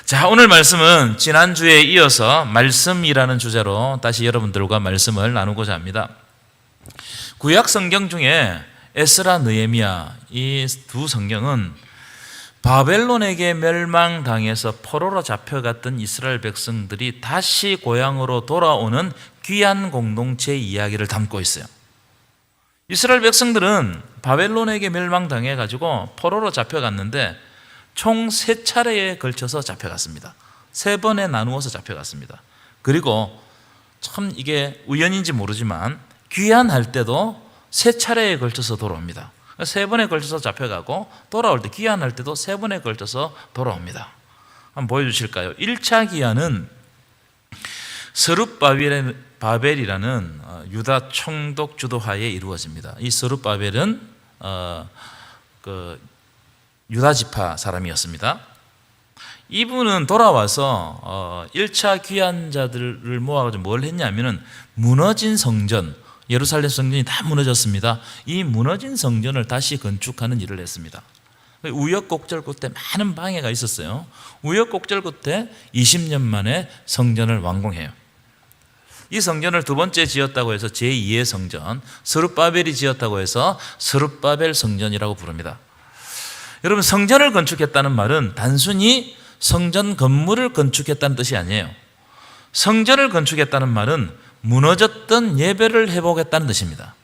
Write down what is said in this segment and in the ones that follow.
자, 오늘 말씀은 지난주에 이어서 말씀이라는 주제로 다시 여러분들과 말씀을 나누고자 합니다. 구약 성경 중에 에스라, 느헤미야 이 두 성경은 바벨론에게 멸망당해서 포로로 잡혀갔던 이스라엘 백성들이 다시 고향으로 돌아오는 귀한 공동체 이야기를 담고 있어요. 이스라엘 백성들은 바벨론에게 멸망당해가지고 포로로 잡혀갔는데 총 3차례에 걸쳐서 잡혀갔습니다. 3번에 나누어서 잡혀갔습니다. 그리고 참 이게 우연인지 모르지만 귀환할 때도 3차례에 걸쳐서 돌아옵니다. 3번에 걸쳐서 잡혀가고 돌아올 때 귀환할 때도 3번에 걸쳐서 돌아옵니다. 한번 보여주실까요? 1차 귀환은 스룹바벨이라는 유다 총독 주도하에 이루어집니다. 이 스룹바벨은 유다 지파 사람이었습니다. 이분은 돌아와서 1차 귀환자들을 모아가지고 뭘 했냐면은 무너진 성전, 예루살렘 성전이 다 무너졌습니다. 이 무너진 성전을 다시 건축하는 일을 했습니다. 우여곡절 끝에 많은 방해가 있었어요. 우여곡절 끝에 20년 만에 성전을 완공해요. 이 성전을 두 번째 지었다고 해서 제2의 성전, 스룹바벨이 지었다고 해서 스룹바벨 성전이라고 부릅니다. 여러분, 성전을 건축했다는 말은 단순히 성전 건물을 건축했다는 뜻이 아니에요. 성전을 건축했다는 말은 무너졌던 예배를 회복했다는 뜻입니다.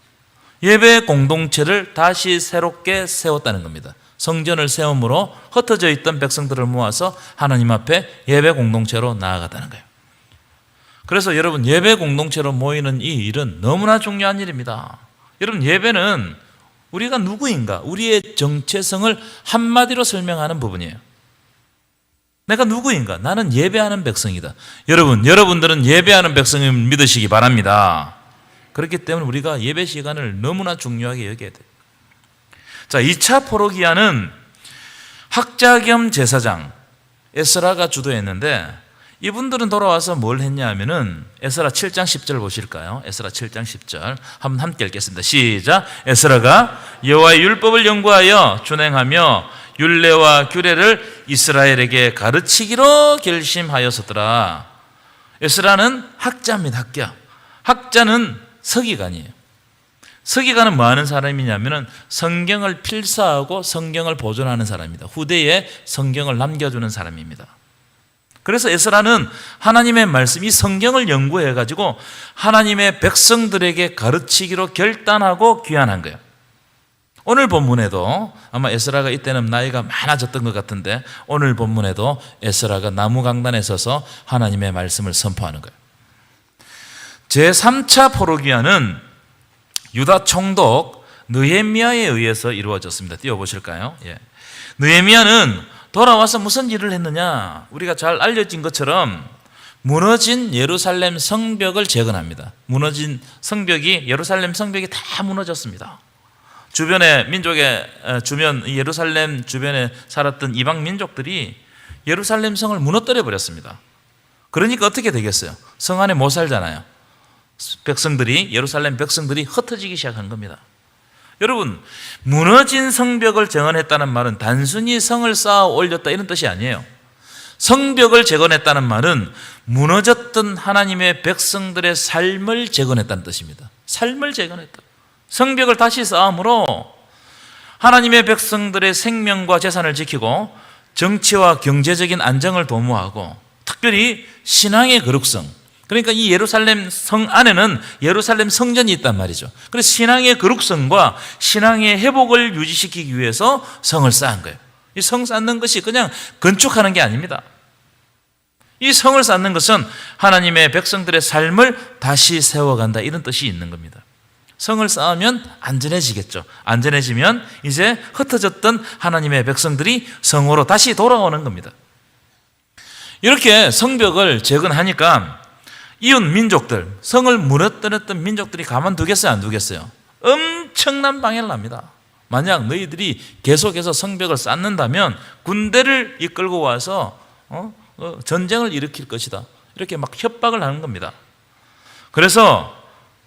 예배 공동체를 다시 새롭게 세웠다는 겁니다. 성전을 세움으로 흩어져 있던 백성들을 모아서 하나님 앞에 예배 공동체로 나아갔다는 거예요. 그래서 여러분, 예배 공동체로 모이는 이 일은 너무나 중요한 일입니다. 여러분, 예배는 우리가 누구인가, 우리의 정체성을 한마디로 설명하는 부분이에요. 내가 누구인가? 나는 예배하는 백성이다. 여러분들은 예배하는 백성임을 믿으시기 바랍니다. 그렇기 때문에 우리가 예배 시간을 너무나 중요하게 여겨야 돼요. 자, 2차 포로기한은 학자 겸 제사장 에스라가 주도했는데 이분들은 돌아와서 뭘 했냐 하면은 에스라 7장 10절 보실까요? 에스라 7장 10절 한번 함께 읽겠습니다. 시작. 에스라가 여호와의 율법을 연구하여 준행하며 율례와 규례를 이스라엘에게 가르치기로 결심하였었더라. 에스라는 학자입니다. 학자. 학자는 서기관이에요. 서기관은 뭐 하는 사람이냐면은 성경을 필사하고 성경을 보존하는 사람입니다. 후대에 성경을 남겨주는 사람입니다. 그래서 에스라는 하나님의 말씀, 이 성경을 연구해가지고 하나님의 백성들에게 가르치기로 결단하고 귀환한 거예요. 오늘 본문에도 아마 에스라가 이때는 나이가 많아졌던 것 같은데 오늘 본문에도 에스라가 나무 강단에 서서 하나님의 말씀을 선포하는 거예요. 제3차 포로기한은 유다 총독 느헤미야에 의해서 이루어졌습니다. 띄워보실까요? 예. 느헤미야는 돌아와서 무슨 일을 했느냐? 우리가 잘 알려진 것처럼 무너진 예루살렘 성벽을 재건합니다. 무너진 성벽이, 예루살렘 성벽이 다 무너졌습니다. 주변의 예루살렘 주변에 살았던 이방 민족들이 예루살렘 성을 무너뜨려 버렸습니다. 그러니까 어떻게 되겠어요? 성 안에 못 살잖아요. 예루살렘 백성들이 흩어지기 시작한 겁니다. 여러분, 무너진 성벽을 재건했다는 말은 단순히 성을 쌓아 올렸다 이런 뜻이 아니에요. 성벽을 재건했다는 말은 무너졌던 하나님의 백성들의 삶을 재건했다는 뜻입니다. 삶을 재건했다. 성벽을 다시 쌓음으로 하나님의 백성들의 생명과 재산을 지키고 정치와 경제적인 안정을 도모하고 특별히 신앙의 거룩성, 그러니까 이 예루살렘 성 안에는 예루살렘 성전이 있단 말이죠. 그래서 신앙의 거룩성과 신앙의 회복을 유지시키기 위해서 성을 쌓은 거예요. 이 성 쌓는 것이 그냥 건축하는 게 아닙니다. 이 성을 쌓는 것은 하나님의 백성들의 삶을 다시 세워간다 이런 뜻이 있는 겁니다. 성을 쌓으면 안전해지겠죠. 안전해지면 이제 흩어졌던 하나님의 백성들이 성으로 다시 돌아오는 겁니다. 이렇게 성벽을 재건하니까 이웃 민족들, 성을 무너뜨렸던 민족들이 가만두겠어요? 안 두겠어요? 엄청난 방해를 합니다. 만약 너희들이 계속해서 성벽을 쌓는다면 군대를 이끌고 와서 전쟁을 일으킬 것이다. 이렇게 막 협박을 하는 겁니다. 그래서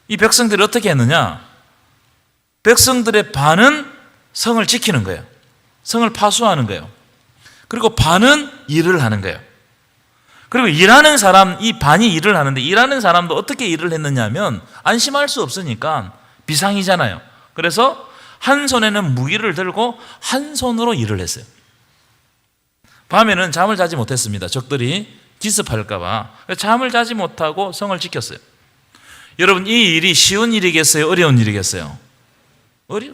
이 백성들이 어떻게 했느냐? 백성들의 반은 성을 지키는 거예요. 성을 파수하는 거예요. 그리고 반은 일을 하는 거예요. 그리고 일하는 사람, 이 반이 일을 하는데 일하는 사람도 어떻게 일을 했느냐 하면 안심할 수 없으니까 비상이잖아요. 그래서 한 손에는 무기를 들고 한 손으로 일을 했어요. 밤에는 잠을 자지 못했습니다. 적들이 기습할까 봐. 잠을 자지 못하고 성을 지켰어요. 여러분, 이 일이 쉬운 일이겠어요? 어려운 일이겠어요?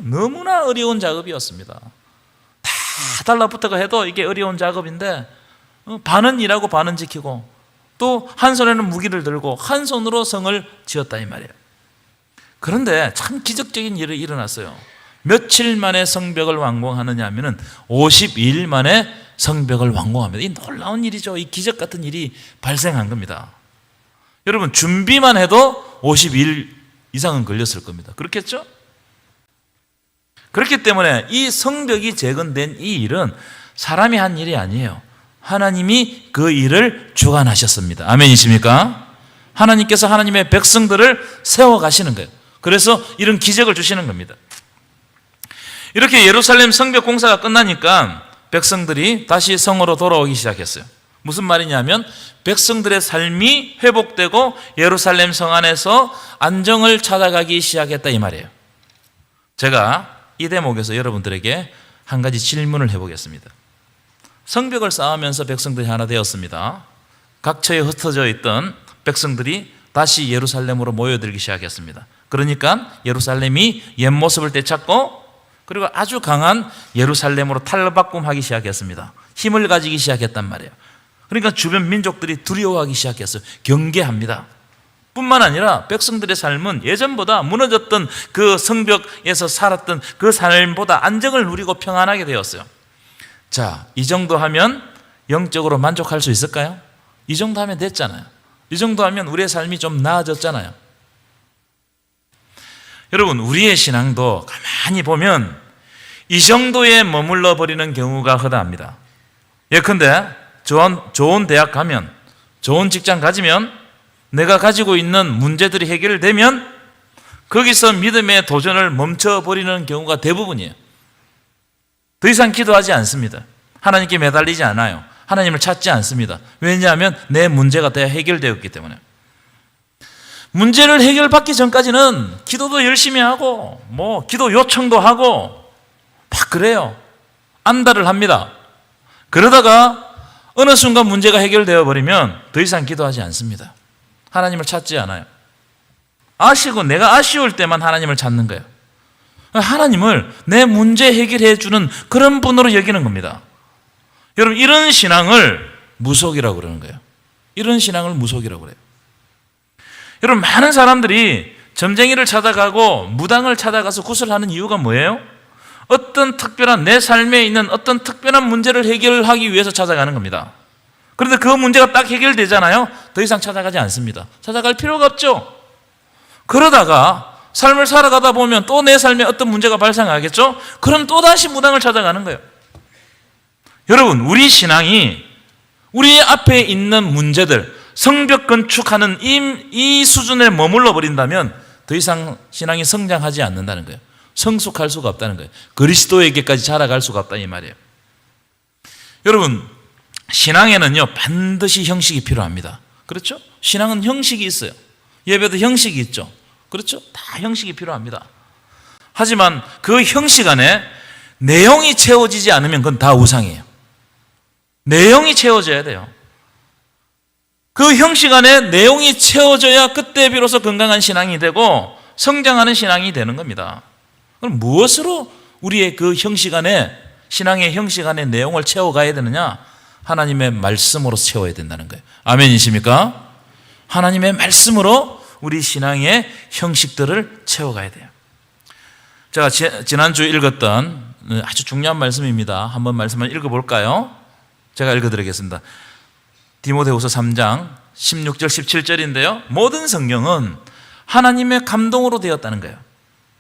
너무나 어려운 작업이었습니다. 다 달라붙어가 해도 이게 어려운 작업인데 반은 일하고 반은 지키고 또 한 손에는 무기를 들고 한 손으로 성을 지었다 이 말이에요. 그런데 참 기적적인 일이 일어났어요. 며칠 만에 성벽을 완공하느냐 하면은 52일 만에 성벽을 완공합니다. 이 놀라운 일이죠. 이 기적 같은 일이 발생한 겁니다. 여러분, 준비만 해도 52일 이상은 걸렸을 겁니다. 그렇겠죠? 그렇기 때문에 이 성벽이 재건된 이 일은 사람이 한 일이 아니에요. 하나님이 그 일을 주관하셨습니다. 아멘이십니까? 하나님께서 하나님의 백성들을 세워가시는 거예요. 그래서 이런 기적을 주시는 겁니다. 이렇게 예루살렘 성벽 공사가 끝나니까 백성들이 다시 성으로 돌아오기 시작했어요. 무슨 말이냐면 백성들의 삶이 회복되고 예루살렘 성 안에서 안정을 찾아가기 시작했다 이 말이에요. 제가 이 대목에서 여러분들에게 한 가지 질문을 해보겠습니다. 성벽을 쌓으면서 백성들이 하나 되었습니다. 각처에 흩어져 있던 백성들이 다시 예루살렘으로 모여들기 시작했습니다. 그러니까 예루살렘이 옛 모습을 되찾고 그리고 아주 강한 예루살렘으로 탈바꿈하기 시작했습니다. 힘을 가지기 시작했단 말이에요. 그러니까 주변 민족들이 두려워하기 시작했어요. 경계합니다. 뿐만 아니라 백성들의 삶은 예전보다 무너졌던 그 성벽에서 살았던 그 삶보다 안정을 누리고 평안하게 되었어요. 자, 이 정도 하면 영적으로 만족할 수 있을까요? 이 정도 하면 됐잖아요. 이 정도 하면 우리의 삶이 좀 나아졌잖아요. 여러분, 우리의 신앙도 가만히 보면 이 정도에 머물러 버리는 경우가 허다합니다. 예컨대 좋은 대학 가면, 좋은 직장 가지면, 내가 가지고 있는 문제들이 해결되면 거기서 믿음의 도전을 멈춰버리는 경우가 대부분이에요. 더 이상 기도하지 않습니다. 하나님께 매달리지 않아요. 하나님을 찾지 않습니다. 왜냐하면 내 문제가 다 해결되었기 때문에. 문제를 해결받기 전까지는 기도도 열심히 하고 기도 요청도 하고 막 그래요. 안달을 합니다. 그러다가 어느 순간 문제가 해결되어 버리면 더 이상 기도하지 않습니다. 하나님을 찾지 않아요. 내가 아쉬울 때만 하나님을 찾는 거예요. 하나님을 내 문제 해결해 주는 그런 분으로 여기는 겁니다. 여러분, 이런 신앙을 무속이라고 그러는 거예요. 이런 신앙을 무속이라고 그래요. 여러분, 많은 사람들이 점쟁이를 찾아가고 무당을 찾아가서 구슬하는 이유가 뭐예요? 어떤 특별한 내 삶에 있는 어떤 특별한 문제를 해결하기 위해서 찾아가는 겁니다. 그런데 그 문제가 딱 해결되잖아요. 더 이상 찾아가지 않습니다. 찾아갈 필요가 없죠. 그러다가 삶을 살아가다 보면 또 내 삶에 어떤 문제가 발생하겠죠? 그럼 또다시 무당을 찾아가는 거예요. 여러분, 우리 신앙이 우리 앞에 있는 문제들, 성벽 건축하는 이 수준에 머물러 버린다면 더 이상 신앙이 성장하지 않는다는 거예요. 성숙할 수가 없다는 거예요. 그리스도에게까지 자라갈 수가 없다 이 말이에요. 여러분, 신앙에는요 반드시 형식이 필요합니다. 그렇죠? 신앙은 형식이 있어요. 예배도 형식이 있죠. 그렇죠? 다 형식이 필요합니다. 하지만 그 형식 안에 내용이 채워지지 않으면 그건 다 우상이에요. 내용이 채워져야 돼요. 그 형식 안에 내용이 채워져야 그때 비로소 건강한 신앙이 되고 성장하는 신앙이 되는 겁니다. 그럼 무엇으로 우리의 그 형식 안에, 신앙의 형식 안에 내용을 채워가야 되느냐? 하나님의 말씀으로 채워야 된다는 거예요. 아멘이십니까? 하나님의 말씀으로 우리 신앙의 형식들을 채워가야 돼요. 제가 지난주에 읽었던 아주 중요한 말씀입니다. 한번 말씀을 읽어볼까요? 제가 읽어드리겠습니다. 디모데후서 3장 16절 17절인데요. 모든 성경은 하나님의 감동으로 되었다는 거예요.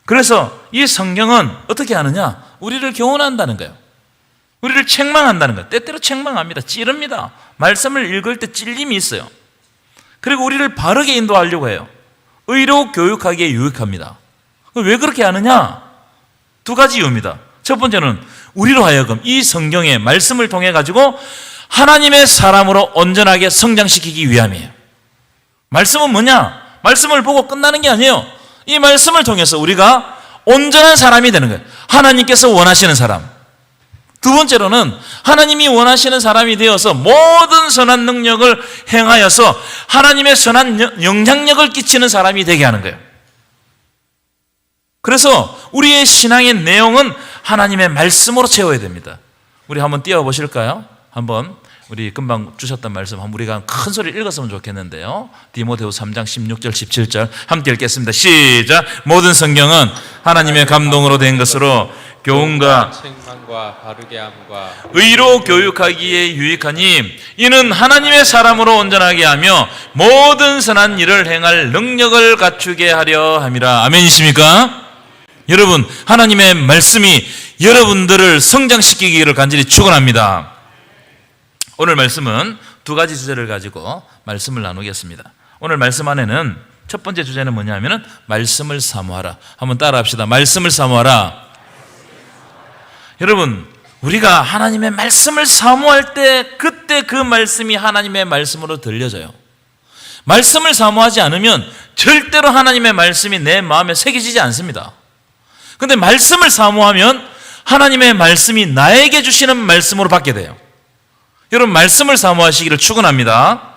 그래서 이 성경은 어떻게 하느냐? 우리를 교훈한다는 거예요. 우리를 책망한다는 거예요. 때때로 책망합니다. 찌릅니다. 말씀을 읽을 때 찔림이 있어요. 그리고 우리를 바르게 인도하려고 해요. 의로 교육하기에 유익합니다. 왜 그렇게 하느냐? 두 가지 이유입니다. 첫 번째는 우리로 하여금 이 성경의 말씀을 통해 가지고 하나님의 사람으로 온전하게 성장시키기 위함이에요. 말씀은 뭐냐? 말씀을 보고 끝나는 게 아니에요. 이 말씀을 통해서 우리가 온전한 사람이 되는 거예요. 하나님께서 원하시는 사람. 두 번째로는 하나님이 원하시는 사람이 되어서 모든 선한 능력을 행하여서 하나님의 선한 영향력을 끼치는 사람이 되게 하는 거예요. 그래서 우리의 신앙의 내용은 하나님의 말씀으로 채워야 됩니다. 우리 한번 띄워보실까요? 한번 우리 금방 주셨던 말씀 한번 우리가 큰 소리를 읽었으면 좋겠는데요. 디모데후서 3장 16절 17절 함께 읽겠습니다. 시작. 모든 성경은 하나님의 감동으로 된 것으로 교훈과 책망과 바르게 함과 의로 교육하기에 유익하니 이는 하나님의 사람으로 온전하게 하며 모든 선한 일을 행할 능력을 갖추게 하려 함이라. 아멘이십니까? 여러분, 하나님의 말씀이 여러분들을 성장시키기를 간절히 축원합니다. 오늘 말씀은 두 가지 주제를 가지고 말씀을 나누겠습니다. 오늘 말씀 안에는 첫 번째 주제는 뭐냐면은 말씀을 사모하라. 한번 따라합시다. 말씀을 사모하라. 여러분, 우리가 하나님의 말씀을 사모할 때 그때 그 말씀이 하나님의 말씀으로 들려져요. 말씀을 사모하지 않으면 절대로 하나님의 말씀이 내 마음에 새겨지지 않습니다. 그런데 말씀을 사모하면 하나님의 말씀이 나에게 주시는 말씀으로 받게 돼요. 여러분, 말씀을 사모하시기를 축원합니다.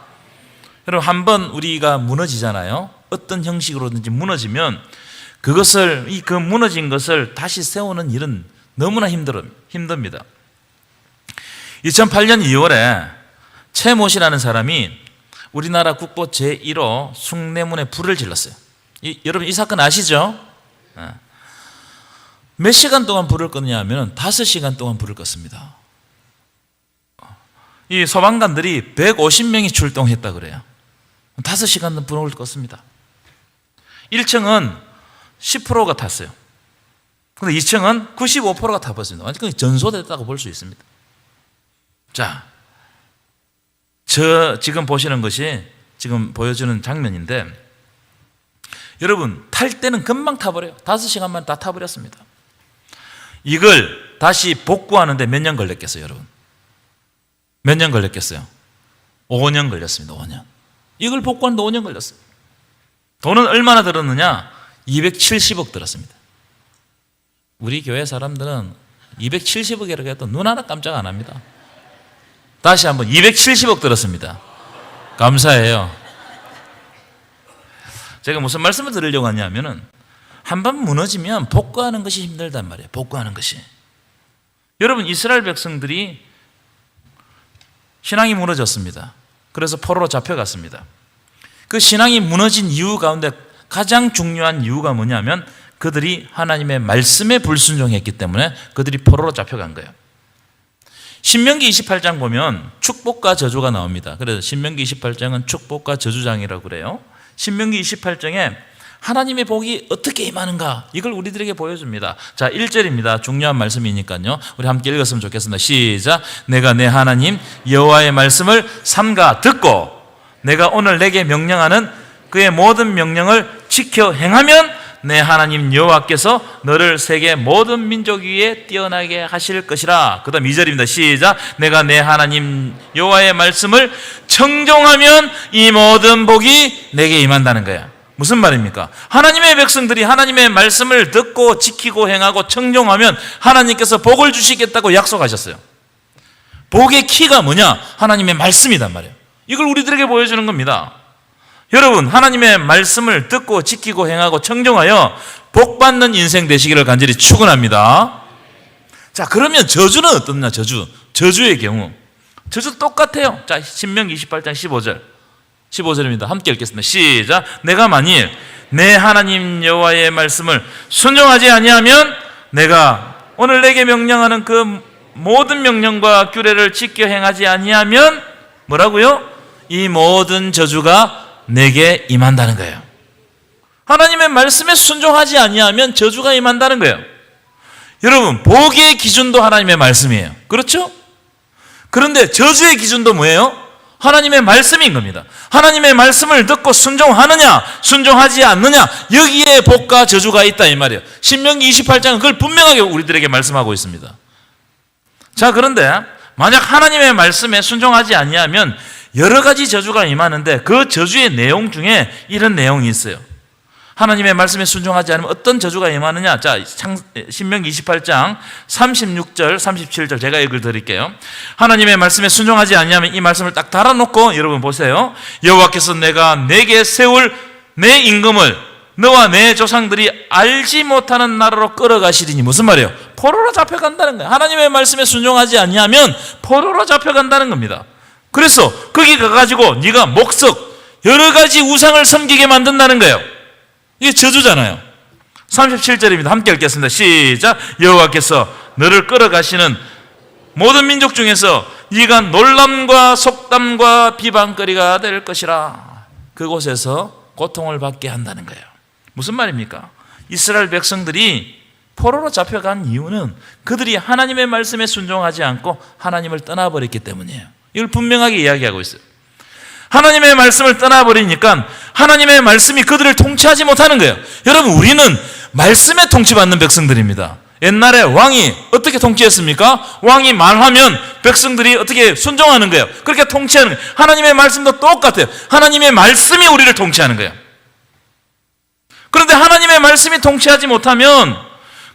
여러분, 한번 우리가 무너지잖아요. 어떤 형식으로든지 무너지면 그것을 그 무너진 것을 다시 세우는 일은 너무나 힘듭니다. 2008년 2월에 최모씨라는 사람이 우리나라 국보 제1호 숭례문에 불을 질렀어요. 여러분, 이 사건 아시죠? 몇 시간 동안 불을 껐냐 하면 5시간 동안 불을 껐습니다. 이 소방관들이 150명이 출동했다 그래요. 5시간 불을 껐습니다. 1층은 10%가 탔어요. 그런데 2층은 95%가 타버렸습니다. 완전히 전소됐다고 볼 수 있습니다. 자, 지금 보시는 것이 지금 보여주는 장면인데, 여러분, 탈 때는 금방 타버려요. 5시간만 다 타버렸습니다. 이걸 다시 복구하는데 몇 년 걸렸겠어요, 여러분? 몇 년 걸렸겠어요? 5년 걸렸습니다. 5년. 이걸 복구하는데 5년 걸렸어요. 돈은 얼마나 들었느냐? 270억 들었습니다. 우리 교회 사람들은 270억이라고 해도 눈 하나 깜짝 안 합니다. 다시 한번 270억 들었습니다. 감사해요. 제가 무슨 말씀을 드리려고 하냐면은 한번 무너지면 복구하는 것이 힘들단 말이에요. 복구하는 것이. 여러분, 이스라엘 백성들이 신앙이 무너졌습니다. 그래서 포로로 잡혀갔습니다. 그 신앙이 무너진 이유 가운데 가장 중요한 이유가 뭐냐면 그들이 하나님의 말씀에 불순종했기 때문에 그들이 포로로 잡혀간 거예요. 신명기 28장 보면 축복과 저주가 나옵니다. 그래서 신명기 28장은 축복과 저주장이라고 그래요. 신명기 28장에 하나님의 복이 어떻게 임하는가, 이걸 우리들에게 보여줍니다. 자, 1절입니다. 중요한 말씀이니까요. 우리 함께 읽었으면 좋겠습니다. 시작. 내가 내 하나님 여호와의 말씀을 삼가 듣고 내가 오늘 내게 명령하는 그의 모든 명령을 지켜 행하면 내 하나님 여호와께서 너를 세계 모든 민족 위에 뛰어나게 하실 것이라. 그 다음 2절입니다. 시작. 내가 내 하나님 여호와의 말씀을 청종하면 이 모든 복이 내게 임한다는 거야. 무슨 말입니까? 하나님의 백성들이 하나님의 말씀을 듣고 지키고 행하고 청종하면 하나님께서 복을 주시겠다고 약속하셨어요. 복의 키가 뭐냐? 하나님의 말씀이단 말이에요. 이걸 우리들에게 보여주는 겁니다. 여러분, 하나님의 말씀을 듣고 지키고 행하고 청종하여 복받는 인생 되시기를 간절히 축원합니다. 자, 그러면 저주는 어떻냐? 저주의 경우 저주 똑같아요. 자, 신명기 28장 15절입니다. 함께 읽겠습니다. 시작. 내가 만일 내 하나님 여호와의 말씀을 순종하지 아니하면 내가 오늘 내게 명령하는 그 모든 명령과 규례를 지켜 행하지 아니하면 뭐라고요? 이 모든 저주가 내게 임한다는 거예요. 하나님의 말씀에 순종하지 아니하면 저주가 임한다는 거예요. 여러분, 복의 기준도 하나님의 말씀이에요. 그렇죠? 그런데 저주의 기준도 뭐예요? 하나님의 말씀인 겁니다. 하나님의 말씀을 듣고 순종하느냐 순종하지 않느냐, 여기에 복과 저주가 있다 이 말이에요. 신명기 28장은 그걸 분명하게 우리들에게 말씀하고 있습니다. 자, 그런데 만약 하나님의 말씀에 순종하지 아니하면 여러 가지 저주가 임하는데 그 저주의 내용 중에 이런 내용이 있어요. 하나님의 말씀에 순종하지 않으면 어떤 저주가 임하느냐? 자, 신명기 28장 36절, 37절 제가 읽어드릴게요. 하나님의 말씀에 순종하지 아니하면 이 말씀을 딱 달아놓고 여러분 보세요. 여호와께서 내가 내게 세울 내 임금을 너와 내 조상들이 알지 못하는 나라로 끌어가시리니 무슨 말이에요? 포로로 잡혀간다는 거예요. 하나님의 말씀에 순종하지 아니하면 포로로 잡혀간다는 겁니다. 그래서 거기 가가지고 네가 목석 여러 가지 우상을 섬기게 만든다는 거예요. 이게 저주잖아요. 37절입니다. 함께 읽겠습니다. 시작. 여호와께서 너를 끌어가시는 모든 민족 중에서 네가 놀람과 속담과 비방거리가 될 것이라. 그곳에서 고통을 받게 한다는 거예요. 무슨 말입니까? 이스라엘 백성들이 포로로 잡혀간 이유는 그들이 하나님의 말씀에 순종하지 않고 하나님을 떠나버렸기 때문이에요. 이걸 분명하게 이야기하고 있어요. 하나님의 말씀을 떠나버리니까 하나님의 말씀이 그들을 통치하지 못하는 거예요. 여러분, 우리는 말씀에 통치받는 백성들입니다. 옛날에 왕이 어떻게 통치했습니까? 왕이 말하면 백성들이 어떻게 순종하는 거예요. 그렇게 통치하는 거예요. 하나님의 말씀도 똑같아요. 하나님의 말씀이 우리를 통치하는 거예요. 그런데 하나님의 말씀이 통치하지 못하면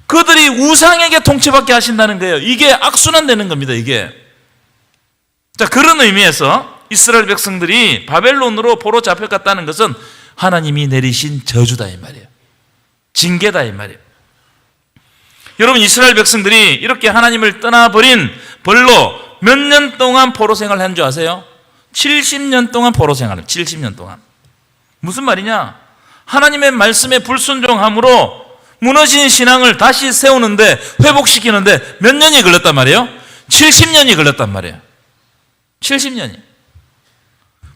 그들이 우상에게 통치받게 하신다는 거예요. 이게 악순환되는 겁니다. 이게. 자, 그런 의미에서 이스라엘 백성들이 바벨론으로 포로 잡혀갔다는 것은 하나님이 내리신 저주다 이 말이에요. 징계다 이 말이에요. 여러분, 이스라엘 백성들이 이렇게 하나님을 떠나버린 벌로 몇 년 동안 포로 생활을 한 줄 아세요? 70년 동안 포로 생활을 70년 동안. 무슨 말이냐? 하나님의 말씀에 불순종함으로 무너진 신앙을 다시 세우는데 회복시키는데 몇 년이 걸렸단 말이에요? 70년이 걸렸단 말이에요. 70년이.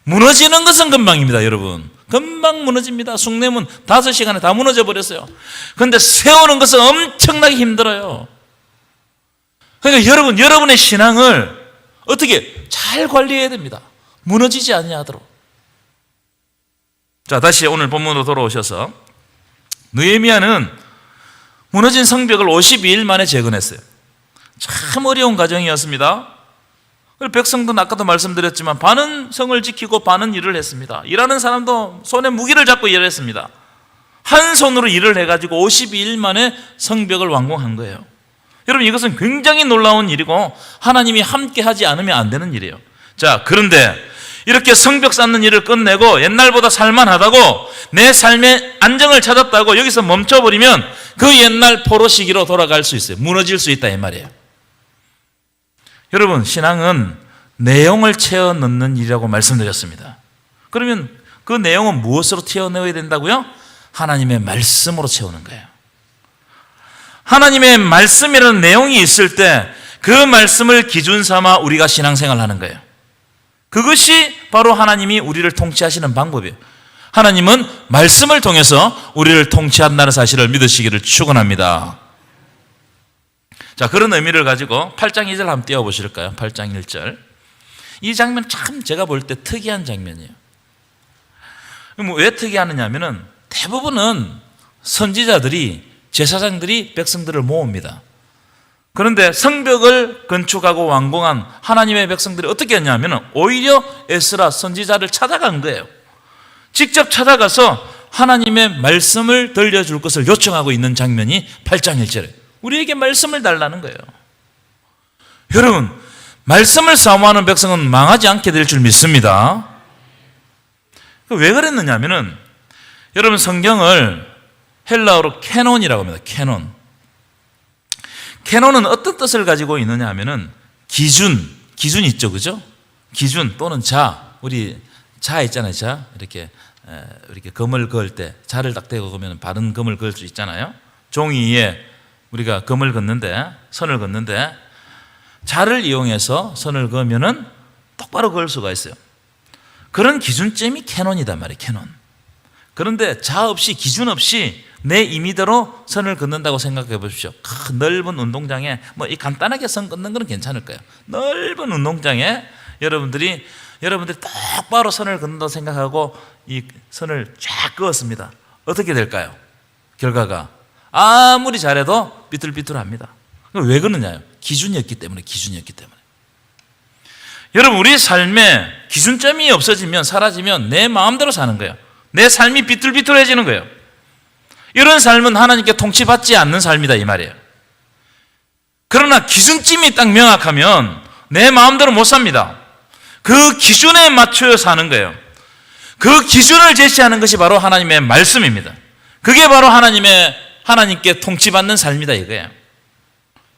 무너지는 것은 금방입니다, 여러분. 금방 무너집니다. 숭례문 5시간에 다 무너져 버렸어요. 그런데 세우는 것은 엄청나게 힘들어요. 그러니까 여러분의 신앙을 어떻게 잘 관리해야 됩니다. 무너지지 아니하도록. 자, 다시 오늘 본문으로 돌아오셔서 느헤미야는 무너진 성벽을 52일 만에 재건했어요. 참 어려운 과정이었습니다. 백성들은 아까도 말씀드렸지만 반은 성을 지키고 반은 일을 했습니다. 일하는 사람도 손에 무기를 잡고 일을 했습니다. 한 손으로 일을 해가지고 52일 만에 성벽을 완공한 거예요. 여러분, 이것은 굉장히 놀라운 일이고 하나님이 함께 하지 않으면 안 되는 일이에요. 자, 그런데 이렇게 성벽 쌓는 일을 끝내고 옛날보다 살만하다고 내 삶의 안정을 찾았다고 여기서 멈춰버리면 그 옛날 포로 시기로 돌아갈 수 있어요. 무너질 수 있다 이 말이에요. 여러분, 신앙은 내용을 채워 넣는 일이라고 말씀드렸습니다. 그러면 그 내용은 무엇으로 채워 넣어야 된다고요? 하나님의 말씀으로 채우는 거예요. 하나님의 말씀이라는 내용이 있을 때 그 말씀을 기준 삼아 우리가 신앙생활을 하는 거예요. 그것이 바로 하나님이 우리를 통치하시는 방법이에요. 하나님은 말씀을 통해서 우리를 통치한다는 사실을 믿으시기를 축원합니다. 자, 그런 의미를 가지고 8장 2절 한번 띄워보실까요? 8장 1절. 이 장면 참 제가 볼 때 특이한 장면이에요. 왜 특이하느냐 하면은 대부분은 선지자들이, 제사장들이 백성들을 모읍니다. 그런데 성벽을 건축하고 완공한 하나님의 백성들이 어떻게 했냐면은 오히려 에스라 선지자를 찾아간 거예요. 직접 찾아가서 하나님의 말씀을 들려줄 것을 요청하고 있는 장면이 8장 1절에 우리에게 말씀을 달라는 거예요. 여러분, 말씀을 사모하는 백성은 망하지 않게 될 줄 믿습니다. 왜 그랬느냐 하면은 여러분, 성경을 헬라어로 캐논이라고 합니다. 캐논. 캐논은 어떤 뜻을 가지고 있느냐 하면은 기준 있죠, 그죠? 기준 또는 자, 우리 자 있잖아요, 자. 이렇게 금을 그을 때 자를 딱 대고 그러면 바른 금을 그을 수 있잖아요. 종이 위에 우리가 금을 긋는데, 선을 긋는데 자를 이용해서 선을 그으면은 똑바로 그을 수가 있어요. 그런 기준점이 캐논이단 말이에요, 캐논. 그런데 자 없이, 기준 없이 내 임의대로 선을 긋는다고 생각해 보십시오. 큰 넓은 운동장에 이 간단하게 선 긋는 건 괜찮을 거예요. 넓은 운동장에 여러분들이 똑바로 선을 긋는다고 생각하고 이 선을 쫙 그었습니다. 어떻게 될까요? 결과가 아무리 잘해도 삐뚤삐뚤합니다. 왜 그러냐요? 기준이었기 때문에. 여러분, 우리 삶에 기준점이 없어지면, 사라지면 내 마음대로 사는 거예요. 내 삶이 비뚤비뚤해지는 거예요. 이런 삶은 하나님께 통치받지 않는 삶이다 이 말이에요. 그러나 기준점이 딱 명확하면 내 마음대로 못 삽니다. 그 기준에 맞춰 사는 거예요. 그 기준을 제시하는 것이 바로 하나님의 말씀입니다. 그게 바로 하나님께 통치받는 삶이다 이거예요.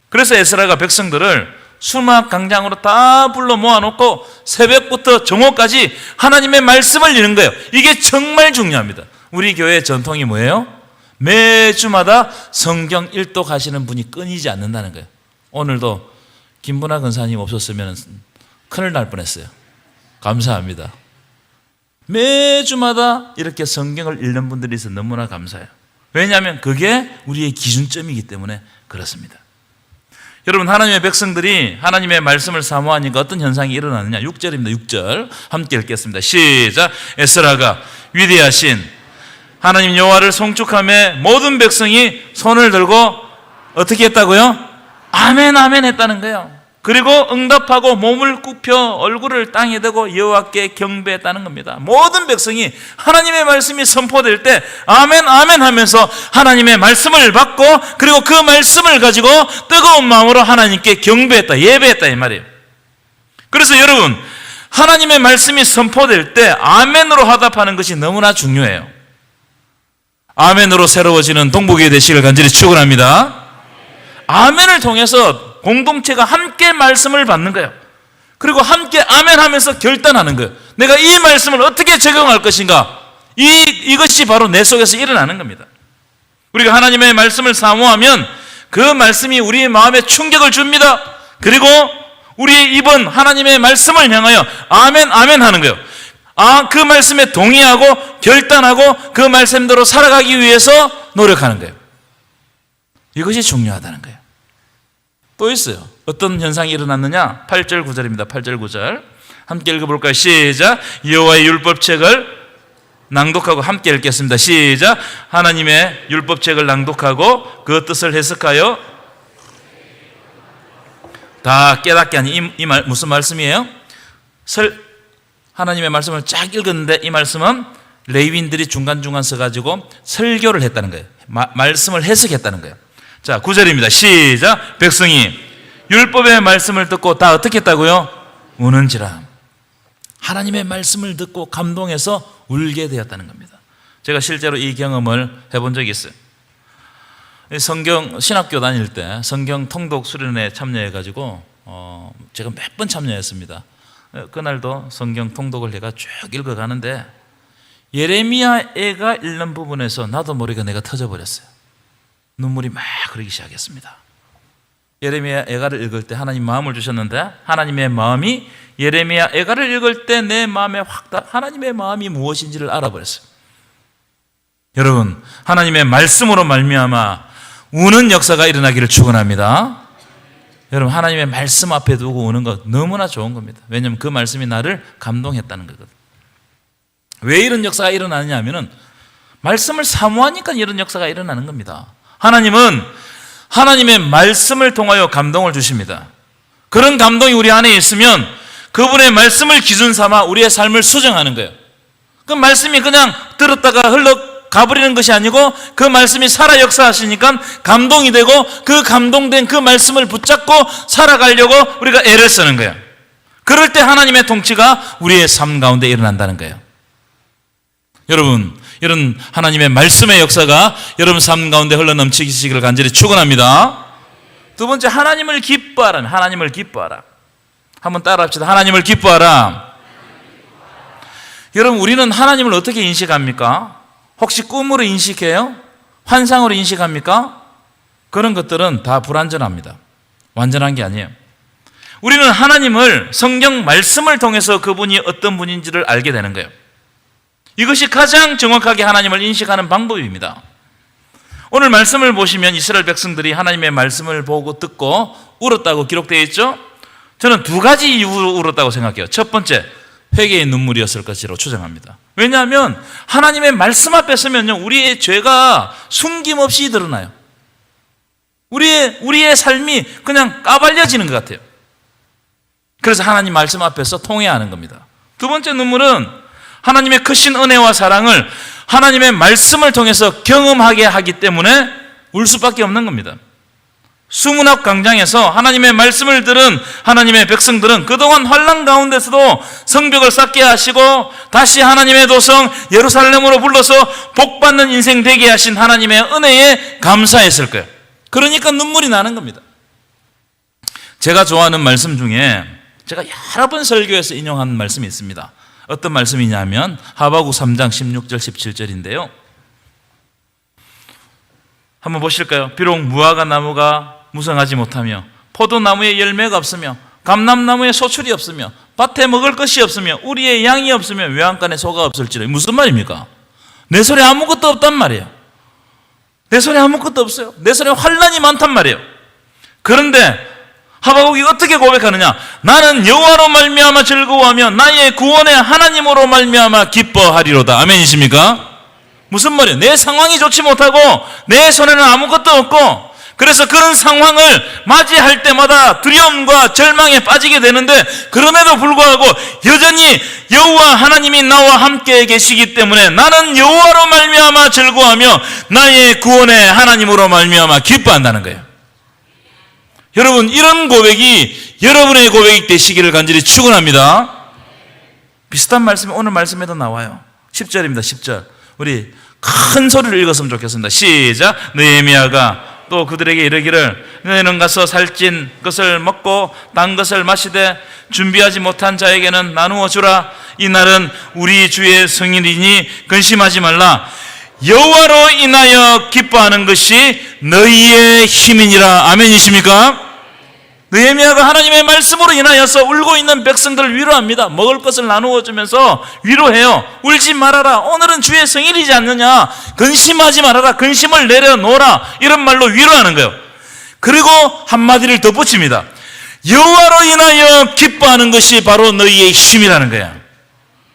그래서 에스라가 백성들을 수막 광장으로 다 불러 모아놓고 새벽부터 정오까지 하나님의 말씀을 읽는 거예요. 이게 정말 중요합니다. 우리 교회의 전통이 뭐예요? 매주마다 성경 일독하시는 분이 끊이지 않는다는 거예요. 오늘도 김분하 근사님 없었으면 큰일 날 뻔했어요. 감사합니다. 매주마다 이렇게 성경을 읽는 분들이 있어서 너무나 감사해요. 왜냐하면 그게 우리의 기준점이기 때문에 그렇습니다. 여러분, 하나님의 백성들이 하나님의 말씀을 사모하니까 어떤 현상이 일어나느냐? 6절입니다. 6절 함께 읽겠습니다. 시작. 에스라가 위대하신 하나님 여호와를 송축하며 모든 백성이 손을 들고 어떻게 했다고요? 아멘 아멘 했다는 거예요. 그리고 응답하고 몸을 굽혀 얼굴을 땅에 대고 여호와께 경배했다는 겁니다. 모든 백성이 하나님의 말씀이 선포될 때 아멘 아멘 하면서 하나님의 말씀을 받고 그리고 그 말씀을 가지고 뜨거운 마음으로 하나님께 경배했다, 예배했다 이 말이에요. 그래서 여러분, 하나님의 말씀이 선포될 때 아멘으로 화답하는 것이 너무나 중요해요. 아멘으로 새로워지는 동북이 되시길 간절히 축원합니다. 아멘을 통해서 공동체가 함께 말씀을 받는 거예요. 그리고 함께 아멘 하면서 결단하는 거예요. 내가 이 말씀을 어떻게 적용할 것인가? 이것이 바로 내 속에서 일어나는 겁니다. 우리가 하나님의 말씀을 사모하면 그 말씀이 우리의 마음에 충격을 줍니다. 그리고 우리의 입은 하나님의 말씀을 향하여 아멘 아멘 하는 거예요. 그 말씀에 동의하고 결단하고 그 말씀대로 살아가기 위해서 노력하는 거예요. 이것이 중요하다는 거예요. 또 있어요. 어떤 현상이 일어났느냐? 8절 9절입니다. 8절 9절 함께 읽어볼까요? 시작. 여호와의 율법책을 낭독하고 함께 읽겠습니다. 시작. 하나님의 율법책을 낭독하고 그 뜻을 해석하여 다 깨닫게 하니 이 말 무슨 말씀이에요? 하나님의 말씀을 쫙 읽었는데 이 말씀은 레위인들이 중간중간 써가지고 설교를 했다는 거예요. 말씀을 해석했다는 거예요. 자, 9절입니다. 시작. 백성이 율법의 말씀을 듣고 다 어떻게 했다고요? 우는지라. 하나님의 말씀을 듣고 감동해서 울게 되었다는 겁니다. 제가 실제로 이 경험을 해본 적이 있어요. 신학교 다닐 때 성경 통독 수련회에 참여해가지고 제가 몇 번 참여했습니다. 그날도 성경 통독을 내가 쭉 읽어가는데 예레미야애가 읽는 부분에서 나도 모르게 내가 터져버렸어요. 눈물이 막 흐르기 시작했습니다. 예레미야 애가를 읽을 때 하나님 마음을 주셨는데 하나님의 마음이 예레미야 애가를 읽을 때 내 마음에 하나님의 마음이 무엇인지를 알아버렸어요. 여러분, 하나님의 말씀으로 말미암아 우는 역사가 일어나기를 축원합니다. 여러분, 하나님의 말씀 앞에 두고 우는 것 너무나 좋은 겁니다. 왜냐하면 그 말씀이 나를 감동했다는 거거든요. 왜 이런 역사가 일어나느냐 하면은 말씀을 사모하니까 이런 역사가 일어나는 겁니다. 하나님은 하나님의 말씀을 통하여 감동을 주십니다. 그런 감동이 우리 안에 있으면 그분의 말씀을 기준 삼아 우리의 삶을 수정하는 거예요. 그 말씀이 그냥 들었다가 흘러가버리는 것이 아니고 그 말씀이 살아 역사하시니까 감동이 되고 그 감동된 그 말씀을 붙잡고 살아가려고 우리가 애를 쓰는 거예요. 그럴 때 하나님의 통치가 우리의 삶 가운데 일어난다는 거예요. 여러분, 이런 하나님의 말씀의 역사가 여러분 삶 가운데 흘러넘치시기를 간절히 축원합니다. 두 번째, 하나님을 기뻐하라. 하나님을 기뻐하라. 한번 따라합시다. 하나님을 기뻐하라. 여러분, 우리는 하나님을 어떻게 인식합니까? 혹시 꿈으로 인식해요? 환상으로 인식합니까? 그런 것들은 다 불완전합니다. 완전한 게 아니에요. 우리는 하나님을 성경 말씀을 통해서 그분이 어떤 분인지를 알게 되는 거예요. 이것이 가장 정확하게 하나님을 인식하는 방법입니다. 오늘 말씀을 보시면 이스라엘 백성들이 하나님의 말씀을 보고 듣고 울었다고 기록되어 있죠? 저는 두 가지 이유로 울었다고 생각해요. 첫 번째, 회개의 눈물이었을 것이라고 추정합니다. 왜냐하면 하나님의 말씀 앞에 서면요, 우리의 죄가 숨김없이 드러나요. 우리의 삶이 그냥 까발려지는 것 같아요. 그래서 하나님 말씀 앞에서 통회하는 겁니다. 두 번째 눈물은 하나님의 크신 은혜와 사랑을 하나님의 말씀을 통해서 경험하게 하기 때문에 울 수밖에 없는 겁니다. 수문학 광장에서 하나님의 말씀을 들은 하나님의 백성들은 그동안 환난 가운데서도 성벽을 쌓게 하시고 다시 하나님의 도성 예루살렘으로 불러서 복받는 인생 되게 하신 하나님의 은혜에 감사했을 거예요. 그러니까 눈물이 나는 겁니다. 제가 좋아하는 말씀 중에 제가 여러 번 설교에서 인용한 말씀이 있습니다. 어떤 말씀이냐면 하박국 3장 16절 17절인데요. 한번 보실까요? 비록 무화과 나무가 무성하지 못하며 포도나무에 열매가 없으며 감람나무에 소출이 없으며 밭에 먹을 것이 없으며 우리의 양이 없으며 외양간에 소가 없을지라. 무슨 말입니까? 내 손에 아무것도 없단 말이에요. 내 손에 아무것도 없어요. 내 손에 환난이 많단 말이에요. 그런데 하박국이 어떻게 고백하느냐? 나는 여호와로 말미암아 즐거워하며 나의 구원의 하나님으로 말미암아 기뻐하리로다. 아멘이십니까? 무슨 말이에요? 내 상황이 좋지 못하고 내 손에는 아무것도 없고 그래서 그런 상황을 맞이할 때마다 두려움과 절망에 빠지게 되는데 그럼에도 불구하고 여전히 여호와 하나님이 나와 함께 계시기 때문에 나는 여호와로 말미암아 즐거워하며 나의 구원의 하나님으로 말미암아 기뻐한다는 거예요. 여러분, 이런 고백이 여러분의 고백이 되시기를 간절히 축원합니다. 비슷한 말씀이 오늘 말씀에도 나와요. 10절입니다. 10절. 우리 큰 소리를 읽었으면 좋겠습니다. 시작. 느헤미야가 또 그들에게 이르기를 너희는 가서 살찐 것을 먹고 단 것을 마시되 준비하지 못한 자에게는 나누어 주라. 이 날은 우리 주의 성일이니 근심하지 말라. 여호와로 인하여 기뻐하는 것이 너희의 힘이니라. 아멘이십니까? 느헤미야가 하나님의 말씀으로 인하여서 울고 있는 백성들을 위로합니다. 먹을 것을 나누어 주면서 위로해요. 울지 말아라. 오늘은 주의 성일이지 않느냐. 근심하지 말아라. 근심을 내려놓아라. 이런 말로 위로하는 거예요. 그리고 한마디를 덧붙입니다. 여호와로 인하여 기뻐하는 것이 바로 너희의 힘이라는 거야.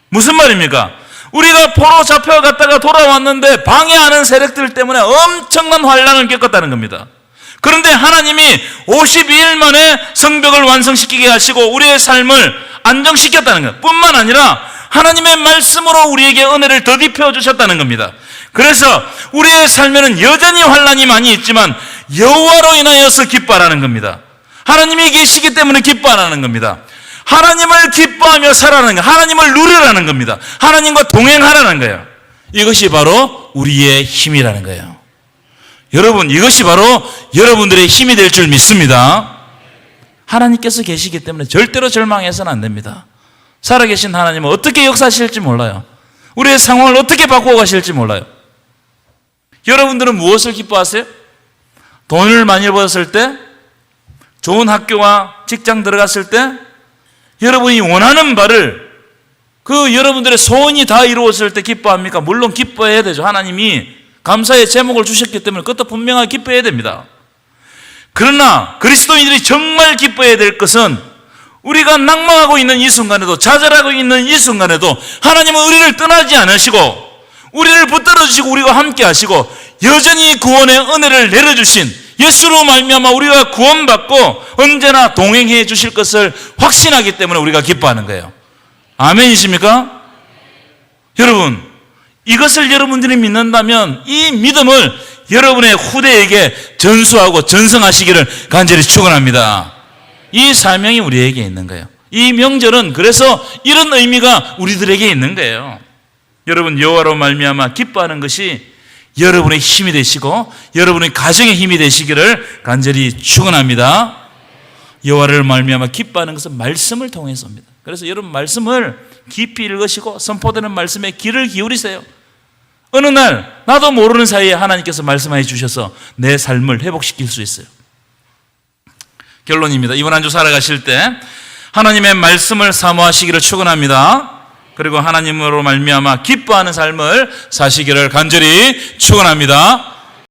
무슨 말입니까? 우리가 포로 잡혀갔다가 돌아왔는데 방해하는 세력들 때문에 엄청난 환난을 겪었다는 겁니다. 그런데 하나님이 52일 만에 성벽을 완성시키게 하시고 우리의 삶을 안정시켰다는 것 뿐만 아니라 하나님의 말씀으로 우리에게 은혜를 더딥혀 주셨다는 겁니다. 그래서 우리의 삶에는 여전히 환난이 많이 있지만 여호와로 인하여서 기뻐하라는 겁니다. 하나님이 계시기 때문에 기뻐하라는 겁니다. 하나님을 기뻐하며 살아라는 거예요. 하나님을 누리라는 겁니다. 하나님과 동행하라는 거예요. 이것이 바로 우리의 힘이라는 거예요. 여러분, 이것이 바로 여러분들의 힘이 될 줄 믿습니다. 하나님께서 계시기 때문에 절대로 절망해서는 안 됩니다. 살아계신 하나님은 어떻게 역사하실지 몰라요. 우리의 상황을 어떻게 바꾸어 가실지 몰라요. 여러분들은 무엇을 기뻐하세요? 돈을 많이 벌었을 때, 좋은 학교와 직장 들어갔을 때, 여러분이 원하는 바를 여러분들의 소원이 다 이루어졌을 때 기뻐합니까? 물론 기뻐해야 되죠. 하나님이 감사의 제목을 주셨기 때문에 그것도 분명하게 기뻐해야 됩니다. 그러나 그리스도인들이 정말 기뻐해야 될 것은 우리가 낙망하고 있는 이 순간에도, 좌절하고 있는 이 순간에도 하나님은 우리를 떠나지 않으시고 우리를 붙들어 주시고 우리와 함께 하시고 여전히 구원의 은혜를 내려주신 예수로 말미암아 우리가 구원받고 언제나 동행해 주실 것을 확신하기 때문에 우리가 기뻐하는 거예요. 아멘이십니까? 여러분, 이것을 여러분들이 믿는다면 이 믿음을 여러분의 후대에게 전수하고 전승하시기를 간절히 축원합니다. 이 사명이 우리에게 있는 거예요. 이 명절은 그래서 이런 의미가 우리들에게 있는 거예요. 여러분, 여호와로 말미암아 기뻐하는 것이 여러분의 힘이 되시고 여러분의 가정의 힘이 되시기를 간절히 축원합니다. 여호와를 말미암아 기뻐하는 것은 말씀을 통해서입니다. 그래서 여러분, 말씀을 깊이 읽으시고 선포되는 말씀에 귀를 기울이세요. 어느 날 나도 모르는 사이에 하나님께서 말씀해 주셔서 내 삶을 회복시킬 수 있어요. 결론입니다. 이번 한 주 살아가실 때 하나님의 말씀을 사모하시기를 축원합니다. 그리고 하나님으로 말미암아 기뻐하는 삶을 사시기를 간절히 축원합니다.